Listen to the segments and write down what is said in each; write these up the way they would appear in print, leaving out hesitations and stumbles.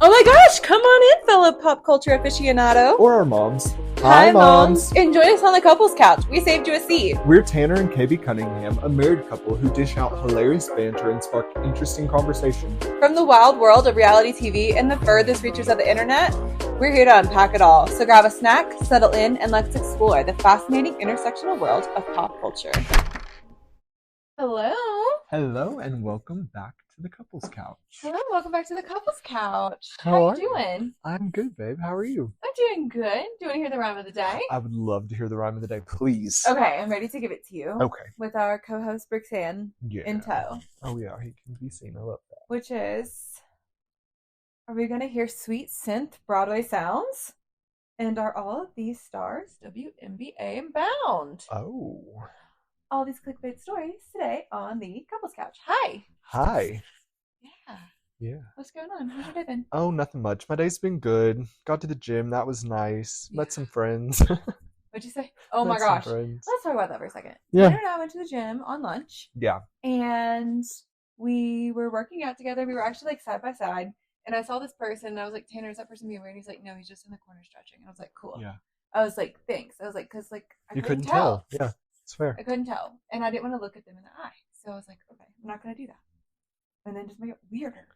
Oh my gosh, come on in, fellow pop culture aficionado. Or our moms. Hi, moms. And join us on the couples couch. We saved you a seat. We're Tanner and KB Cunningham, a married couple who dish out hilarious banter and spark interesting conversation. From the wild world of reality TV and the furthest reaches of the internet, we're here to unpack it all. So grab a snack, settle in, and let's explore the fascinating intersectional world of pop culture. Hello. Hello, and welcome back to the couples couch. Hello, welcome back to the couples couch. How are are you doing? I'm good, babe. How are you? I'm doing good. Do you want to hear the rhyme of the day? I would love to hear the rhyme of the day, please. Okay, I'm ready to give it to you. Okay. With our co-host Brixanne in tow. Oh yeah, he can be seen. I love that. Which is, are we going to hear sweet synth Broadway sounds? And are all of these stars WNBA bound? Oh. All these clickbait stories today on the couples couch. Hi. Hi. Yeah. Yeah. What's going on? How's your day been? Oh, nothing much. My day's been good. Got to the gym. That was nice. Yeah. Met some friends. What'd you say? Oh my gosh. Let's talk about that for a second. Yeah. Tanner and I went to the gym on lunch. Yeah. And we were working out together. We were actually like side by side. And I saw this person and I was like, Tanner, is that person being weird? He's like, no, he's just in the corner stretching. And I was like, cool. Yeah. I was like, thanks. I was like, because like You couldn't tell. Yeah. It's fair. I couldn't tell. And I didn't want to look at them in the eye. So I was like, okay, I'm not going to do that. And then just make it weirder.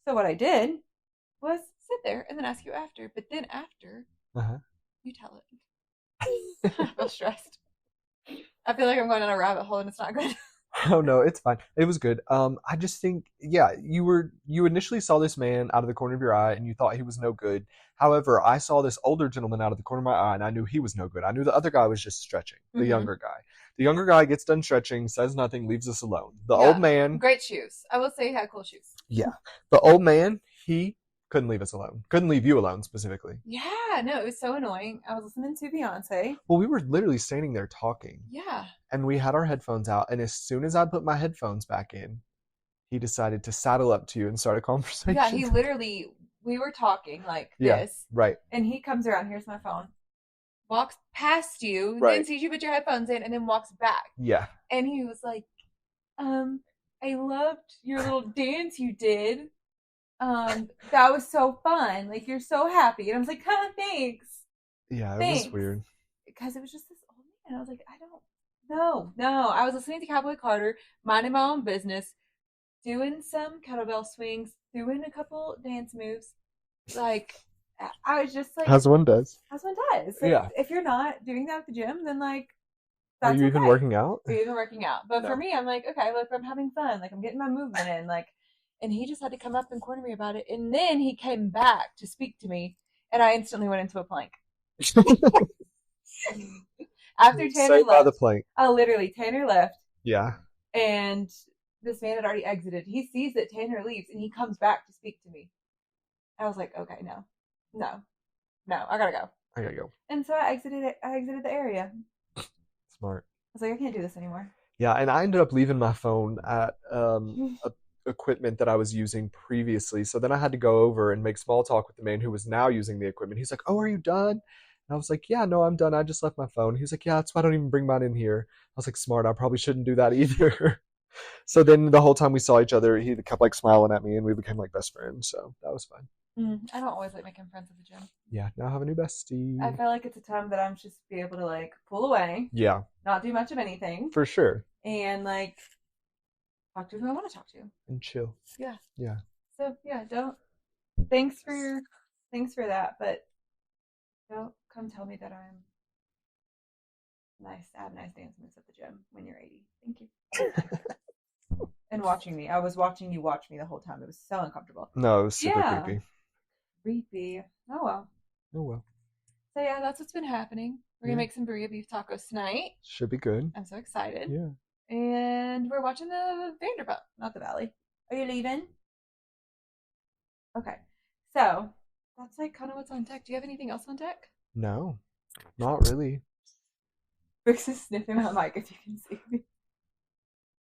So what I did was sit there and then ask you after. But then after, you tell it. I feel stressed. I feel like I'm going down a rabbit hole and it's not good. Oh no, it's fine. It was good. I just think, yeah, you initially saw this man out of the corner of your eye and you thought he was no good. However, I saw this older gentleman out of the corner of my eye and I knew he was no good. I knew the other guy was just stretching, the younger guy. The younger guy gets done stretching, says nothing, leaves us alone. The old man... Great shoes. I will say he had cool shoes. Yeah. The old man, he couldn't leave us alone. Couldn't leave you alone, specifically. Yeah, no, it was so annoying. I was listening to Beyonce. Well, we were literally standing there talking. Yeah. And we had our headphones out, and as soon as I put my headphones back in, he decided to saddle up to you and start a conversation. Yeah, he literally... We were talking like this. Right. And he comes around, here's my phone, walks past you, Right. then sees you put your headphones in, and then walks back. Yeah. And he was like, I loved your little dance you did. That was so fun. Like, you're so happy. And I was like, thanks. Yeah, Thanks. It was weird. Because it was just this old man. I was like, I don't know. I was listening to Cowboy Carter, minding my own business, doing some kettlebell swings, doing a couple dance moves. Like, I was just like, As one does. Like, yeah. If you're not doing that at the gym, then like, that's Are you even working out? Are you even working out? But No. for me, I'm like, okay, look, I'm having fun. Like, I'm getting my movement in. Like, and he just had to come up and corner me about it. And then he came back to speak to me, and I instantly went into a plank. After Tanner left. By the plank. Literally, Tanner left. Yeah. And this man had already exited. He sees that Tanner leaves, and he comes back to speak to me. I was like, okay, no, I gotta go. And so I exited the area. Smart. I was like, I can't do this anymore. Yeah, and I ended up leaving my phone at equipment that I was using previously. So then I had to go over and make small talk with the man who was now using the equipment. He's like, oh, are you done? And I was like, yeah, no, I'm done. I just left my phone. He's like, yeah, that's why I don't even bring mine in here. I was like, smart. I probably shouldn't do that either. So then the whole time we saw each other, he kept like smiling at me and we became like best friends. So that was fun. I don't always like making friends at the gym. Yeah, now I have a new bestie. I feel like it's a time that I'm just be able to like pull away. Yeah. Not do much of anything. For sure. And like talk to who I want to talk to. And chill. Yeah. Yeah. So yeah, thanks for that, but don't come tell me that I'm nice. I have nice dance moves at the gym when you're 80. Thank you. And watching me. I was watching you watch me the whole time. It was so uncomfortable. No, it was super creepy. Creepy. Oh well. So yeah, that's what's been happening. We're gonna make some burrito beef tacos tonight. Should be good. I'm so excited. Yeah. And we're watching the Vanderbilt, not the Valley. Are you leaving? Okay. So that's like kind of what's on deck. Do you have anything else on deck? No, not really. Brooks is sniffing my mic if you can see me.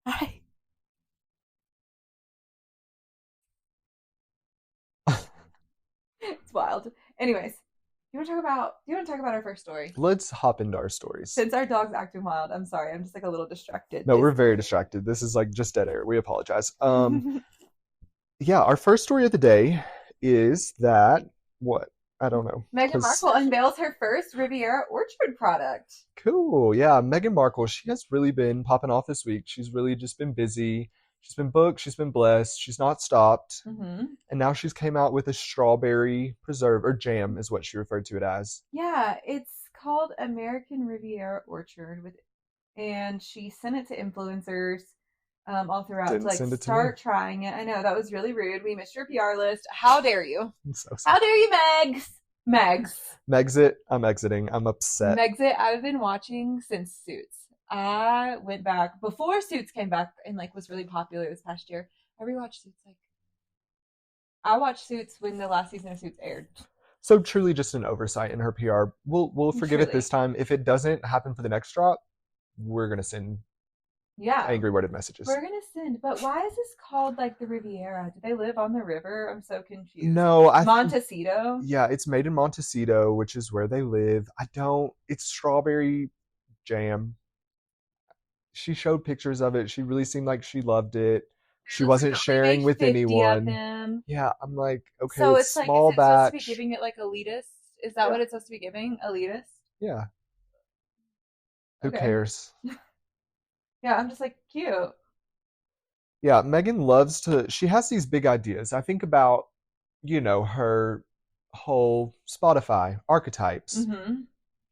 Hi. It's wild. Anyways, do you want to talk about our first story? Let's hop into our stories. Since our dog's acting wild, I'm sorry. I'm just like a little distracted. No, we're very distracted. This is like just dead air. We apologize. Yeah, our first story of the day is that what? I don't know. Meghan Markle unveils her first Riviera Orchard product. Cool. Yeah, Meghan Markle, she has really been popping off this week. She's really just been busy. She's been booked. She's been blessed. She's not stopped. Mm-hmm. And now she's came out with a strawberry preserve, or jam is what she referred to it as. Yeah, it's called American Riviera Orchard, and she sent it to influencers all throughout Didn't to like send it to start me. trying it. I know that was really rude. We missed your PR list. How dare you? I'm so How sorry. dare you, Megs? Megxit, I'm exiting. I'm upset. Megxit, I've been watching since Suits. I went back before Suits came back and like was really popular this past year. I rewatched Suits. Like I watched Suits when the last season of Suits aired. So truly just an oversight in her PR. We'll forgive it this time. If it doesn't happen for the next drop, we're gonna send angry worded messages. We're gonna send. But why is this called like the Riviera? Do they live on the river? I'm so confused. No, Montecito. Yeah, it's made in Montecito, which is where they live. It's strawberry jam. She showed pictures of it. She really seemed like she loved it. She wasn't sharing with anyone. Yeah, I'm like, okay, so it's like, small is it batch. supposed to be giving it like elitist? Is that what it's supposed to be giving? Elitist? Yeah. Who cares? Yeah, I'm just like, cute. Yeah, Meghan she has these big ideas. I think about, her whole Spotify archetypes. Mm-hmm.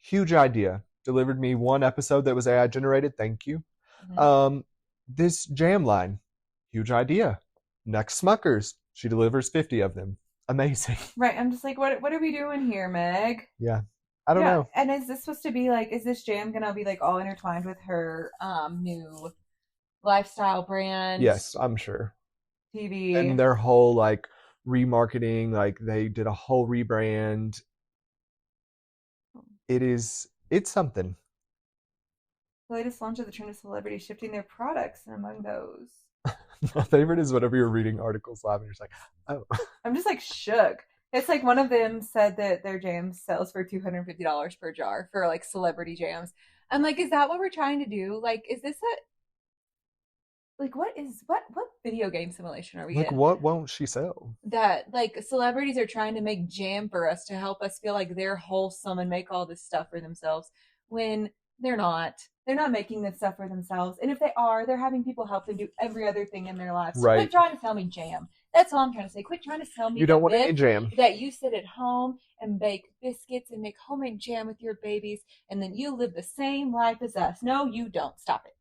Huge idea. Delivered me one episode that was AI generated. Thank you. Mm-hmm. This jam line. Huge idea. Next Smuckers. She delivers 50 of them. Amazing. Right. I'm just like, what are we doing here, Meg? Yeah. I don't know. And is this supposed to be like, is this jam going to be like all intertwined with her new lifestyle brand? Yes, I'm sure. TV. And their whole like remarketing, like they did a whole rebrand. It's something. The latest launch of the trend of celebrities shifting their products, and among those. My favorite is whenever you're reading articles live and you're just like, oh. I'm just like shook. It's like one of them said that their jam sells for $250 per jar for like celebrity jams. I'm like, is that what we're trying to do? Like, is this what video game simulation are we in? Like, what won't she sell? That like celebrities are trying to make jam for us to help us feel like they're wholesome and make all this stuff for themselves when they're not. They're not making this stuff for themselves. And if they are, they're having people help them do every other thing in their lives. So quit trying to sell me jam. That's all I'm trying to say. Quit trying to sell me you don't want any jam. That you sit at home and bake biscuits and make homemade jam with your babies, and then you live the same life as us. No, you don't. Stop it.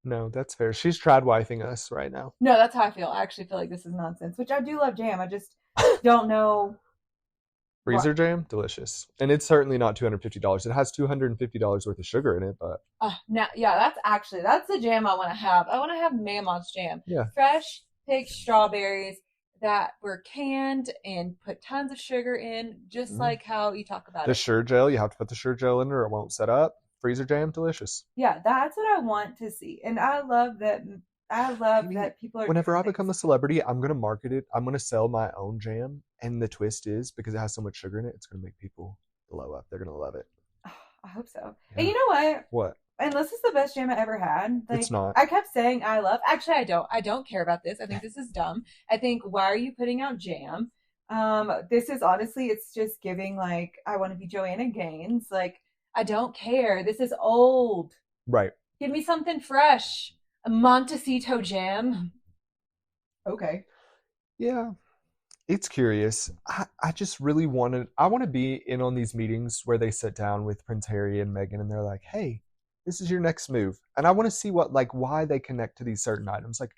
No, that's fair. She's tradwifing us right now. No, that's how I feel. I actually feel like this is nonsense, which I do love jam. I just don't know. Freezer jam, delicious. And it's certainly not $250. It has $250 worth of sugar in it, but that's the jam I want to have. I want to have Mammoth's jam. Yeah. Fresh picked strawberries that were canned and put tons of sugar in, just like how you talk about the sure gel. You have to put the sure gel in or it won't set up. Freezer jam, delicious. Yeah, that's what I want to see. And I love that people are. Whenever I become a celebrity, I'm going to market it. I'm going to sell my own jam. And the twist is, because it has so much sugar in it, it's going to make people blow up. They're going to love it. I hope so. Yeah. And you know what? What? And this is the best jam I ever had. Like, it's not. I kept saying I love. Actually, I don't. I don't care about this. I think this is dumb. I think, why are you putting out jam? This is honestly, it's just giving like, I want to be Joanna Gaines. Like, I don't care. This is old. Right. Give me something fresh. A Montecito jam. Okay. Yeah. It's curious. I just really want to be in on these meetings where they sit down with Prince Harry and Meghan and they're like, hey, this is your next move. And I want to see why they connect to these certain items. Like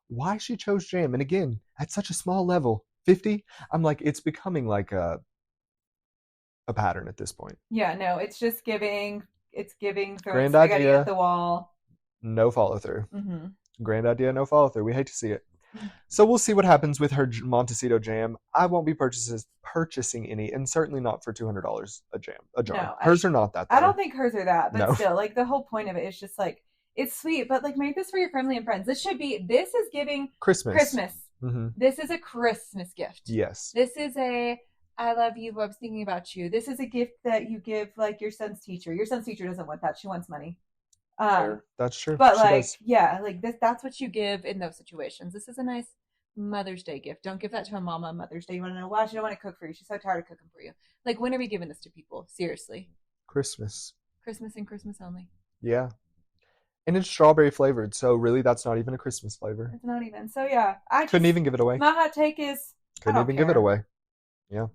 why she chose jam. And again, at such a small level, 50, I'm like, it's becoming like a pattern at this point. Yeah, no, it's just giving grand idea at the wall. No follow through. Mm-hmm. Grand idea, no follow through. We hate to see it. So we'll see what happens with her Montecito jam. I won't be purchasing any, and certainly not for $200 a jar. No, hers are not that. Though. I don't think hers are that, but still, like the whole point of it is just like it's sweet, but like make this for your family and friends. This is giving Christmas. Mm-hmm. This is a Christmas gift. Yes. This is a I love you, I was thinking about you. This is a gift that you give like your son's teacher. Your son's teacher doesn't want that; she wants money. That's true. But she does. Yeah, like that's what you give in those situations. This is a nice Mother's Day gift. Don't give that to a mama on Mother's Day. You want to know why? She don't want to cook for you. She's so tired of cooking for you. Like, when are we giving this to people? Seriously. Christmas. Christmas and Christmas only. Yeah. And it's strawberry flavored, so really that's not even a Christmas flavor. It's not even. So yeah, couldn't even give it away. My hot take is couldn't even give it away. Yeah.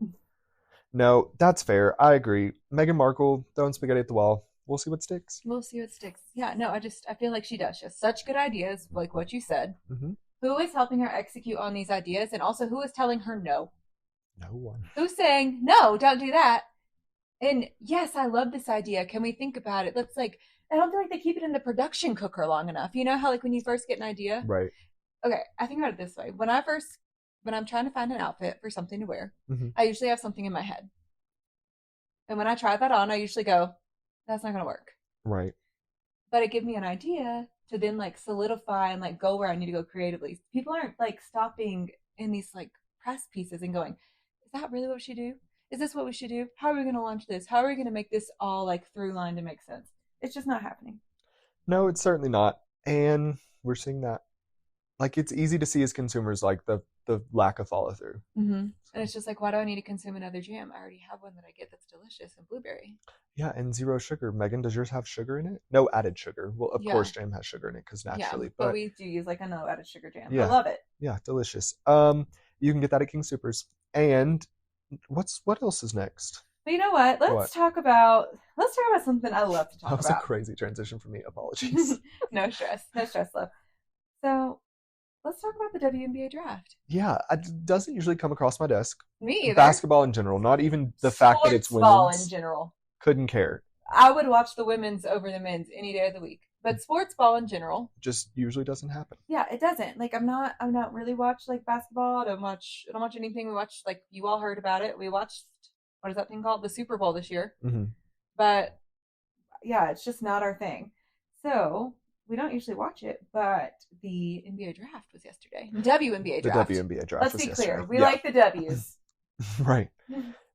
No, that's fair. I agree. Meghan Markle throwing spaghetti at the wall. We'll see what sticks. We'll see what sticks. Yeah, no, I feel like she does. She has such good ideas, like what you said. Mm-hmm. Who is helping her execute on these ideas, and also who is telling her no? No one. Who's saying, no, don't do that? And yes, I love this idea. Can we think about it? Let's like, I don't feel like they keep it in the production cooker long enough. You know how like when you first get an idea? Right. Okay, I think about it this way. When I'm trying to find an outfit for something to wear, mm-hmm. I usually have something in my head. And when I try that on, I usually go, that's not going to work. Right. But it gives me an idea to then like solidify and like go where I need to go creatively. People aren't like stopping in these like press pieces and going, is that really what we should do? Is this what we should do? How are we going to launch this? How are we going to make this all like through line to make sense? It's just not happening. No, it's certainly not. And we're seeing that. Like, it's easy to see as consumers, like the lack of follow through. Mm-hmm. So. And it's just like, why do I need to consume another jam? I already have one that I get that's delicious and blueberry. Yeah, and zero sugar. Meghan, does yours have sugar in it? No added sugar. Well, of course, jam has sugar in it because naturally. Yeah, but we do use like a no added sugar jam. Yeah, I love it. Yeah, delicious. You can get that at King Soopers. And what else is next? But you know what? Let's talk about something I love to talk about. That was a crazy transition for me. Apologies. No stress, love. So let's talk about the WNBA draft. Yeah, it doesn't usually come across my desk. Me either. Basketball in general, not even the fact that it's women's. Sports ball in general. Couldn't care. I would watch the women's over the men's any day of the week. But sports ball in general just usually doesn't happen. Yeah, it doesn't. Like I'm not really watch like basketball. I don't watch anything. We watched like you all heard about it. We watched what is that thing called? The Super Bowl this year. Mm-hmm. But yeah, it's just not our thing. So we don't usually watch it, but the NBA draft was yesterday. WNBA draft. The WNBA draft. Let's be clear. We like the W's. Right.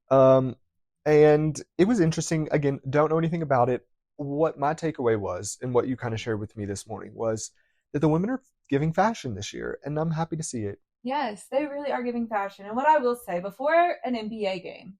And it was interesting. Again, don't know anything about it. What my takeaway was, and what you kind of shared with me this morning, was that the women are giving fashion this year, and I'm happy to see it. Yes, they really are giving fashion. And what I will say, before an NBA game,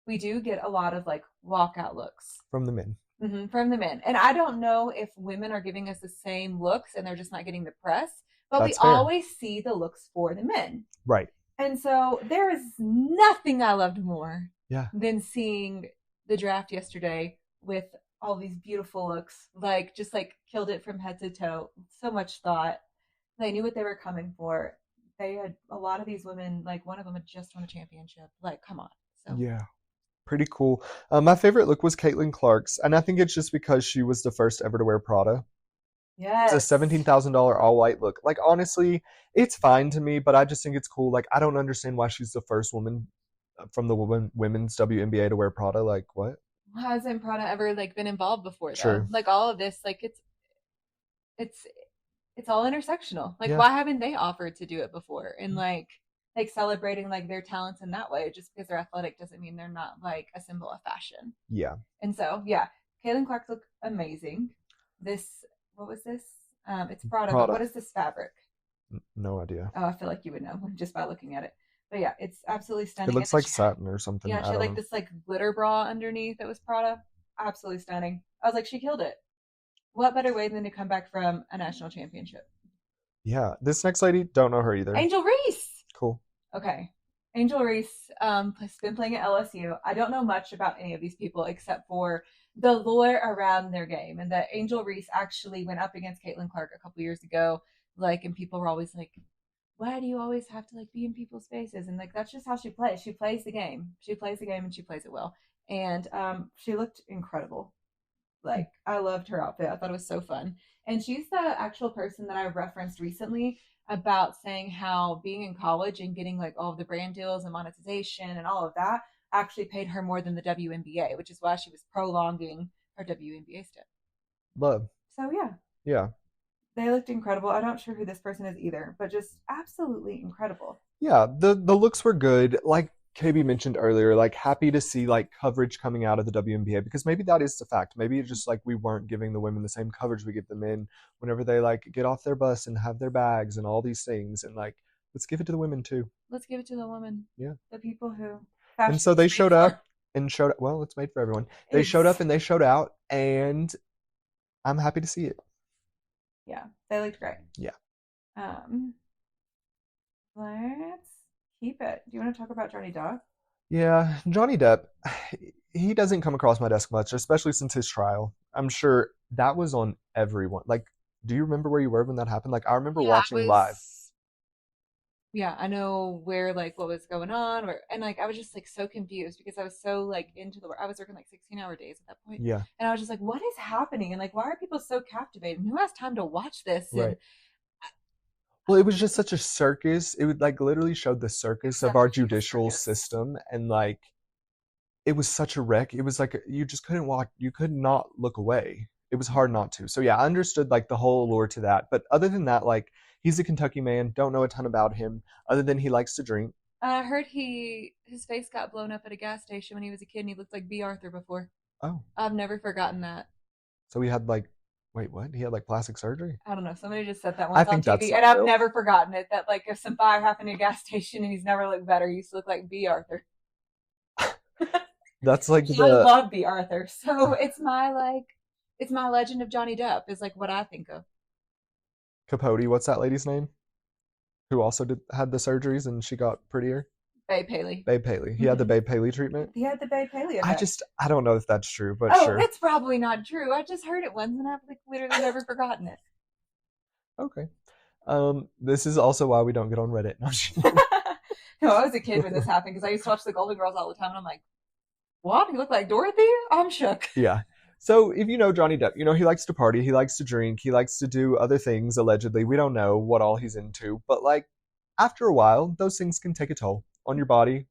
we do get a lot of like walkout looks. From the men. Mm-hmm, from the men. And I don't know if women are giving us the same looks and they're just not getting the press, but that's fair. Always see the looks for the men. Right. And so there is nothing I loved more than seeing the draft yesterday with all these beautiful looks, like just like killed it from head to toe. So much thought. They knew what they were coming for. They had a lot of these women, like one of them had just won a championship. Like, come on. So yeah. Pretty cool. My favorite look was Caitlyn Clark's, and I think it's just because she was the first ever to wear Prada. Yes. It's a $17,000 all-white look. Like, honestly, it's fine to me, but I just think it's cool. Like, I don't understand why she's the first woman from the women's WNBA to wear Prada. Like, what? Hasn't Prada ever, like, been involved before, though? True. Like, all of this, like, it's all intersectional. Like, why haven't they offered to do it before? And, like celebrating like their talents in that way. Just because they're athletic doesn't mean they're not like a symbol of fashion. Yeah. And so Caitlyn Clark looked amazing. What was this? It's Prada. But what is this fabric? No idea. Oh, I feel like you would know just by looking at it. But yeah, it's absolutely stunning. It looks like satin or something. Yeah, she had like this like glitter bra underneath that was Prada. Absolutely stunning. I was like, she killed it. What better way than to come back from a national championship? Yeah. This next lady, don't know her either. Angel Reese. Cool. Okay. Angel Reese has been playing at LSU. I don't know much about any of these people except for the lore around their game, and that Angel Reese actually went up against Caitlyn Clark a couple years ago. Like, and people were always like, why do you always have to like be in people's faces? And like, that's just how she plays. She plays the game. She plays the game and she plays it well. And she looked incredible. Like, I loved her outfit. I thought it was so fun. And she's the actual person that I referenced recently about saying how being in college and getting like all of the brand deals and monetization and all of that actually paid her more than the WNBA, which is why she was prolonging her WNBA stint. Love. So yeah, they looked incredible. I'm not sure who this person is either, but just absolutely incredible. Yeah, the looks were good. Like KB mentioned earlier, like happy to see like coverage coming out of the WNBA, because maybe that is the fact. Maybe it's just like we weren't giving the women the same coverage we give the men whenever they like get off their bus and have their bags and all these things. And like Let's give it to the women too. Let's give it to the women. Yeah. The people who. And so they showed up and showed up. Well, it's made for everyone. They showed up and they showed out, and I'm happy to see it. Yeah, they looked great. Yeah. Let's keep it. Do you want to talk about Johnny Depp? Yeah, Johnny Depp, he doesn't come across my desk much, especially since his trial. I'm sure that was on everyone. Like, do you remember where you were when that happened? Like, I remember watching live. Yeah, I know where, like, what was going on, and like I was just like so confused because I was so like into the work. I was working like 16-hour days at that point. Yeah. And I was just like, what is happening? And like, why are people so captivated? And who has time to watch this? Right. And well, it was just such a circus. It would like literally showed the circus of our judicial system, and like it was such a wreck. It was like you just couldn't watch. You could not look away. It was hard not to. So yeah, I understood like the whole allure to that. But other than that, like he's a Kentucky man. Don't know a ton about him other than he likes to drink. I heard his face got blown up at a gas station when he was a kid, and he looked like B. Arthur before. Oh. I've never forgotten that. So he had like, wait, what? He had like plastic surgery? I don't know. Somebody just said that once on TV, and I've never forgotten it. That like if some fire happened at a gas station and he's never looked better, he used to look like B. Arthur. That's like I love B. Arthur, so it's my legend of Johnny Depp is like what I think of. Capote, what's that lady's name? Who also had the surgeries and she got prettier? Babe Paley. Babe Paley. He had the Babe Paley treatment? He had the Babe Paley effect. I don't know if that's true, but sure. It's probably not true. I just heard it once and I've like literally never forgotten it. Okay. This is also why we don't get on Reddit. No, I was a kid when this happened because I used to watch the Golden Girls all the time and I'm like, what? He looked like Dorothy? I'm shook. Yeah. So if you know Johnny Depp, you know he likes to party, he likes to drink, he likes to do other things, allegedly. We don't know what all he's into. But like after a while, those things can take a toll on your body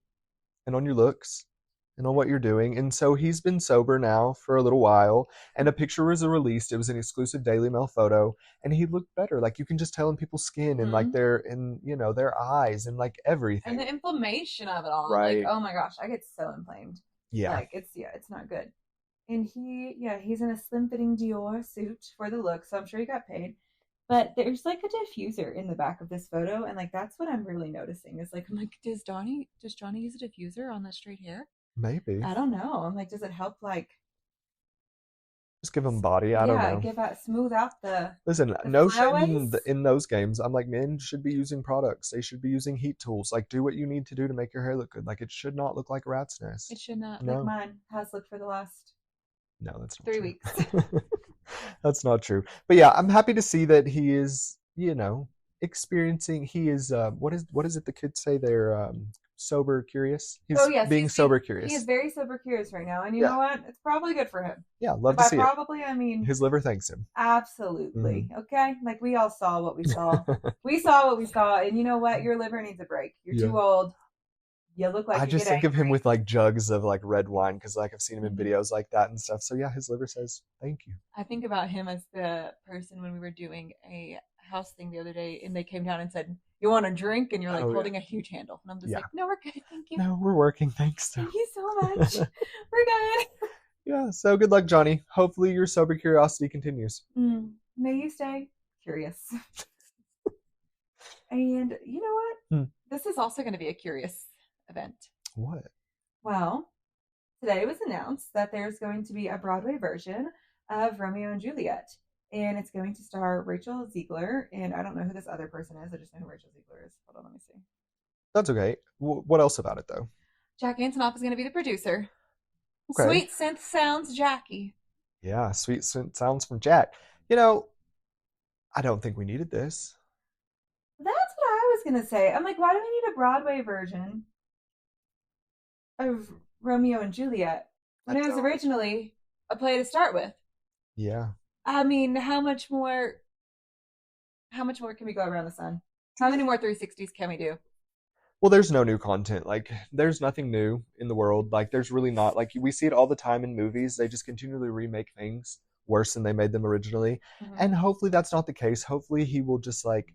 and on your looks and on what you're doing. And so he's been sober now for a little while, and a picture was released. It was an exclusive Daily Mail photo, and he looked better. Like you can just tell in people's skin and like their eyes and like everything. And the inflammation of it all. Right. Like, oh my gosh, I get so inflamed. Yeah. Like it's not good. And he's in a slim fitting Dior suit for the look, so I'm sure he got paid. But there's like a diffuser in the back of this photo, and like that's what I'm really noticing. Is like I'm like, does Johnny use a diffuser on that straight hair? Maybe. I don't know. I'm like, does it help like just give him body? I don't know. Smooth out the Listen, no shame in those games. I'm like, men should be using products. They should be using heat tools. Like, do what you need to do to make your hair look good. Like, it should not look like a rat's nest. It should not. No. Like mine has looked for the last No, that's not 3 true. weeks. That's not true. But yeah, I'm happy to see that he is, experiencing. He is what is it the kids say? They're sober curious. He's being sober curious. He is very sober curious right now, and you know what? It's probably good for him. Yeah, love to see it. I mean, his liver thanks him. Absolutely. Mm-hmm. Okay, like we all saw what we saw. We saw what we saw, and you know what? Your liver needs a break. You're too old. You look like I just think of him with like jugs of like red wine because like I've seen him in videos like that and stuff. So yeah, his liver says thank you. I think about him as the person when we were doing a house thing the other day and they came down and said, "You want a drink?" And you're like holding a huge handle, and I'm just like, "No, we're good, thank you." No, we're working, thanks. Thank you so much. We're good. Yeah. So good luck, Johnny. Hopefully your sober curiosity continues. May you stay curious. And you know what? This is also going to be a curious event. What? Well, today it was announced that there's going to be a Broadway version of Romeo and Juliet, and it's going to star Rachel Ziegler, and I don't know who this other person is. I just know who Rachel Ziegler is. Hold on, let me see. That's okay. What else about it, though? Jack Antonoff is going to be the producer. Okay. Sweet synth sounds Jackie. Yeah, sweet synth sounds from Jack. I don't think we needed this. That's what I was going to say. I'm like, why do we need a Broadway version of Romeo and Juliet when it was originally a play to start with? Yeah. I mean, how much more can we go around the sun? How many more 360s can we do? Well, there's no new content. Like, there's nothing new in the world. Like, there's really not. Like, we see it all the time in movies. They just continually remake things worse than they made them originally. Mm-hmm. And hopefully that's not the case. Hopefully he will just, like,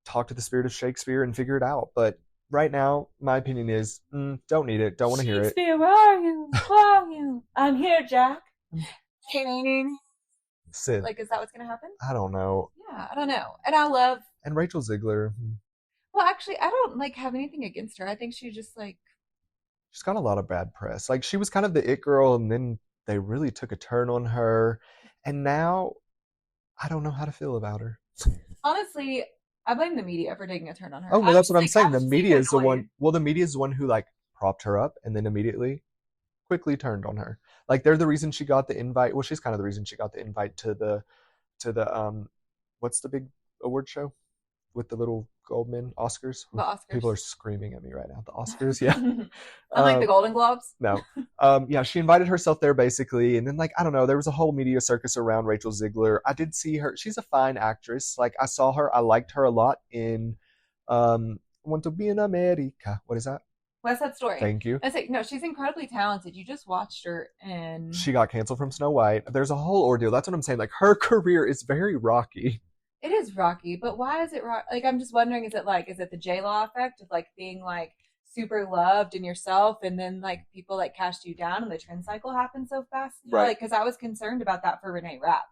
talk to the spirit of Shakespeare and figure it out. But right now, my opinion is, don't need it. Don't want to hear it. Shakespeare, where are you? Where are you? I'm here, Jack. Sid. Like, is that what's going to happen? I don't know. Yeah, I don't know. And And Rachel Ziegler. Well, actually, I don't like have anything against her. I think she just like She's got a lot of bad press. Like she was kind of the it girl, and then they really took a turn on her, and now I don't know how to feel about her. honestly, I blame the media for taking a turn on her. Oh no, that's what I'm I saying. was The just like media is the one. annoyed. Well, the media is the one who like propped her up, and then immediately, quickly turned on her. Like they're the reason she got the invite. Well, she's kind of the reason she got the invite to the what's the big award show with the little gold men, Oscars. The Oof, people are Oscars. screaming at me right now. The Oscars, yeah. Unlike the Um, Golden Globes. no. Yeah, she invited herself there basically, and then like I don't know, there was a whole media circus around Rachel Ziegler. I did see her; she's a fine actress. Like I saw her, I liked her a lot in "Want to Be in America." What is that? West Side Story. Thank you. I say no, she's incredibly talented. You just watched her and She got canceled from Snow White. There's a whole ordeal. That's what I'm saying. Like her career is very rocky. it is rocky, but why is it rock? Like I'm just wondering, is it the J Law effect of like being like super loved in yourself, and then like people like cast you down, and the trend cycle happens so fast? You know, Right. like because I was concerned about that for Renee Rapp,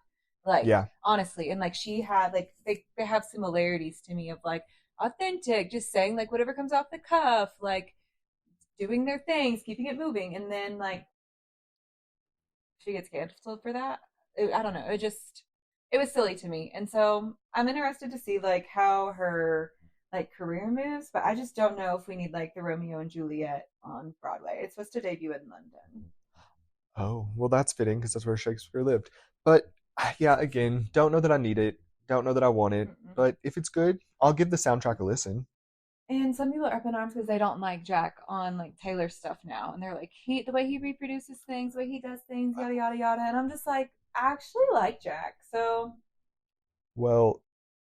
like Yeah. honestly, and like she had like they have similarities to me of like authentic, just saying like whatever comes off the cuff, like doing their things, keeping it moving, and then like she gets canceled for that. I don't know. It was silly to me, and so I'm interested to see like how her like career moves. But I just don't know if we need like the Romeo and Juliet on Broadway. It's supposed to debut in London. Oh, well, that's fitting because that's where Shakespeare lived. But yeah, again, don't know that I need it. Don't know that I want it. Mm-mm. But if it's good, I'll give the soundtrack a listen. And some people are up in arms because they don't like Jack on like Taylor stuff now, and they're like the way he reproduces things, the way he does things, yada yada yada. And I'm just like, I actually like Jack, so Well,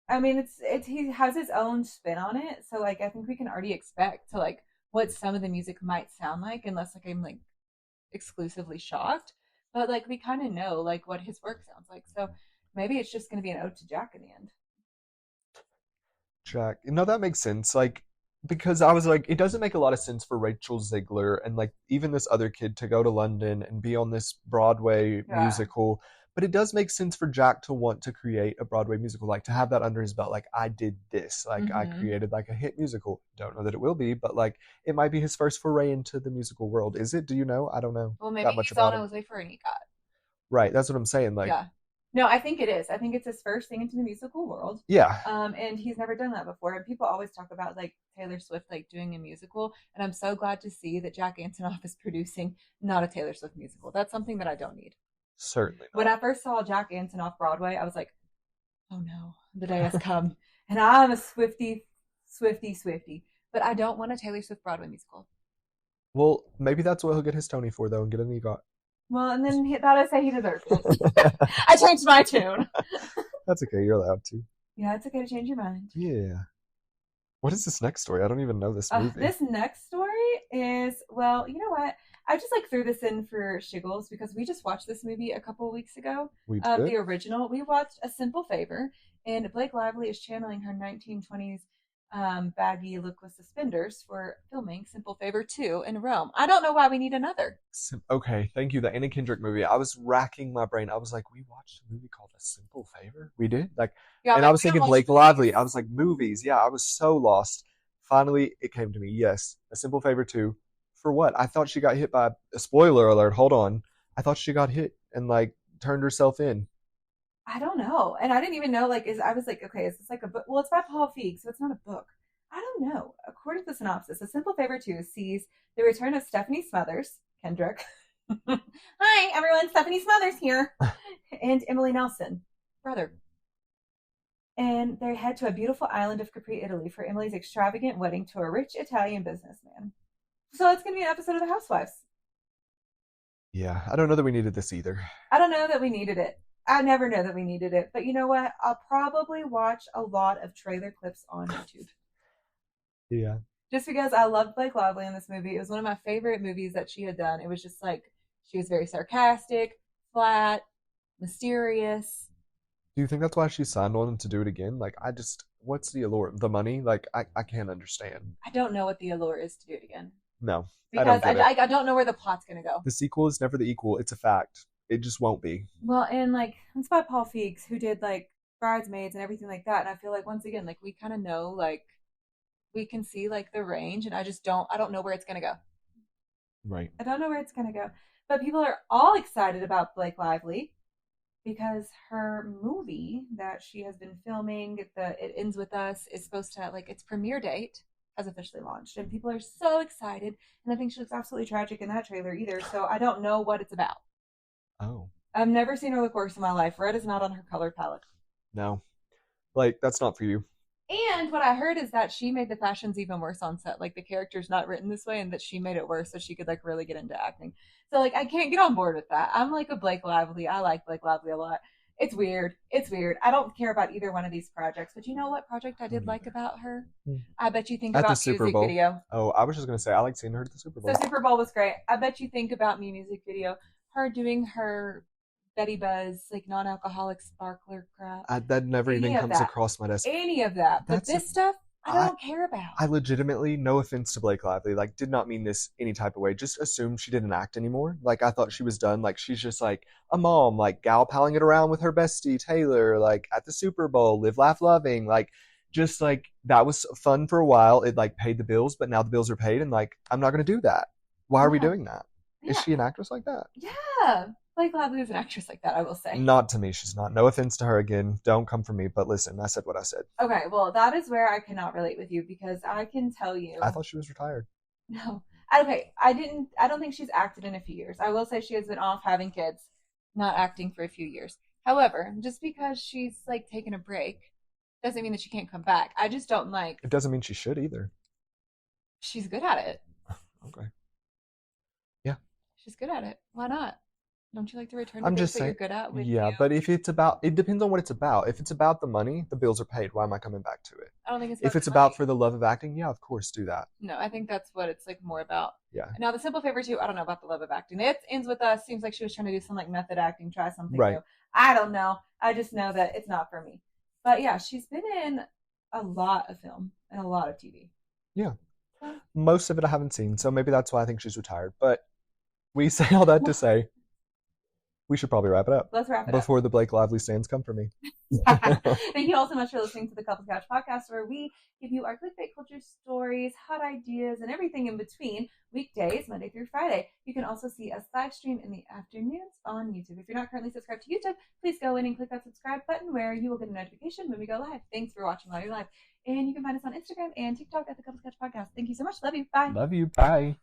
I mean, it's he has his own spin on it, so like I think we can already expect to like what some of the music might sound like, unless like I'm like exclusively shocked. But like we kind of know like what his work sounds like, so maybe it's just going to be an ode to Jack in the end. Jack, no, that makes sense. Like, because I was like, it doesn't make a lot of sense for Rachel Ziegler and like even this other kid to go to London and be on this Broadway Yeah. musical. But it does make sense for Jack to want to create a Broadway musical, like to have that under his belt. Like, I did this. Like, I Mm-hmm. created like a hit musical. Don't know that it will be, but like, it might be his first foray into the musical world. Is it? Do you know? I don't know Well, maybe that much he's on about it him. was way for an EGOT. Right. That's what I'm saying. Like, Yeah. No, I think it is. I think it's his first thing into the musical world. yeah, And he's never done that before. And people always talk about like Taylor Swift like doing a musical, and I'm so glad to see that Jack Antonoff is producing not a Taylor Swift musical. That's something that I don't need. certainly When I first saw Jack Antonoff Broadway, I was like, oh no, the day has come. And I'm a Swifty. But I don't want a Taylor Swift Broadway musical. Well, maybe that's what he'll get his Tony for, though, and get an EGOT. Well, and then he thought I say he deserved it. I changed my tune. That's okay. You're allowed to. Yeah, it's okay to change your mind. Yeah. What is this next story? I don't even know this movie. This next story is, well, you know what? I just like threw this in for shiggles because we just watched this movie a couple of weeks ago. We The did. original. We watched A Simple Favor, and Blake Lively is channeling her 1920s baggy look with suspenders for filming Simple Favor 2 in Rome. I don't know why we need another. Okay, thank you. The Anna Kendrick movie. I was racking my brain. I was like, we watched a movie called A Simple Favor. We did. Like, Yeah, and like, I was we don't thinking watch Blake movies. Lively. I was like, movies. Yeah, I was so lost. Finally, it came to me. Yes, A Simple Favor 2. For what? I thought she got hit by a spoiler alert. Hold on. I thought she got hit and like turned herself in. I don't know. And I didn't even know, like, I was like, okay, is this like a book? Well, it's by Paul Feig, so it's not a book. I don't know. According to the synopsis, A Simple Favor 2 sees the return of Stephanie Smothers, Kendrick. Hi, everyone. Stephanie Smothers here. And Emily Nelson, brother. And they head to a beautiful island of Capri, Italy for Emily's extravagant wedding to a rich Italian businessman. So it's going to be an episode of The Housewives. Yeah, I don't know that we needed this either. I don't know that we needed it. I never know that we needed it. But you know what? I'll probably watch a lot of trailer clips on YouTube. Yeah. Just because I loved Blake Lively in this movie. It was one of my favorite movies that she had done. It was just like, she was very sarcastic, flat, mysterious. Do you think that's why she signed on to do it again? Like, what's the allure? The money? Like, I can't understand. I don't know what the allure is to do it again. No, I Because don't get it. I don't know where the plot's going to go. The sequel is never the equal. It's a fact. It just won't be. Well, and like, it's by Paul Feig, who did like Bridesmaids and everything like that. And I feel like, once again, like, we kind of know, like, we can see like the range, and I don't know where it's gonna go. Right. I don't know where it's gonna go. But people are all excited about Blake Lively because her movie that she has been filming, It Ends With Us, is supposed to, like, its premiere date has officially launched, and people are so excited. And I think she looks absolutely tragic in that trailer either. So I don't know what it's about. Oh. I've never seen her look worse in my life. Red is not on her color palette. No. Like, that's not for you. And what I heard is that she made the fashions even worse on set. Like, the character's not written this way, and that she made it worse so she could like really get into acting. So like, I can't get on board with that. I'm like a Blake Lively. I like Blake Lively a lot. It's weird. It's weird. I don't care about either one of these projects. But you know what project I did like about her? I bet you think At the about Super music Bowl. video. Oh, I was just gonna say I like seeing her at the Super Bowl. So Super Bowl was great. I bet you think about me music video. Her doing her Betty Buzz, like, non-alcoholic sparkler crap. That never Any even of comes that. across my desk. Any of that. But this stuff, I don't care about. I legitimately, no offense to Blake Lively, like, did not mean this any type of way. Just assumed she didn't act anymore. Like, I thought she was done. Like, she's just like a mom, like gal palling it around with her bestie Taylor, like at the Super Bowl, live, laugh, loving. Like, just like that was fun for a while. It like paid the bills, but now the bills are paid, and like I'm not gonna do that. Why are we doing that? Is she an actress like that? Yeah. Blake Lively is an actress like that, I will say. Not to me, she's not. No offense to her again. Don't come for me. But listen, I said what I said. Okay, well, that is where I cannot relate with you because I can tell you. I thought she was retired. No. Okay, I don't think she's acted in a few years. I will say she has been off having kids, not acting for a few years. However, just because she's like taking a break doesn't mean that she can't come back. I just don't like. It doesn't mean she should either. She's good at it. Okay. Yeah. She's good at it. Why not? Don't you like to return to I'm things just that saying, you're good at? yeah, but if it's about, it depends on what it's about. If it's about the money, the bills are paid. Why am I coming back to it? I don't think it's if it's about for the love of acting, yeah, of course, do that. No, I think that's what it's like more about. Yeah. Now, The Simple Favor too, I don't know about the love of acting. It Ends With Us seems like she was trying to do some like method acting, try something new. I don't know. I just know that it's not for me. But yeah, she's been in a lot of film and a lot of TV. Yeah. Most of it I haven't seen, so maybe that's why I think she's retired. But we say all that to say, we should probably wrap it up. Let's wrap it before the Blake Lively stands come for me. Thank you all so much for listening to the Couples Couch podcast, where we give you our clickbait culture stories, hot ideas, and everything in between, weekdays, Monday through Friday. You can also see us live stream in the afternoons on YouTube. If you're not currently subscribed to YouTube, please go in and click that subscribe button where you will get a notification when we go live. Thanks for watching while you're live. And you can find us on Instagram and TikTok at the Couples Couch podcast. Thank you so much. Love you. Bye. Love you. Bye.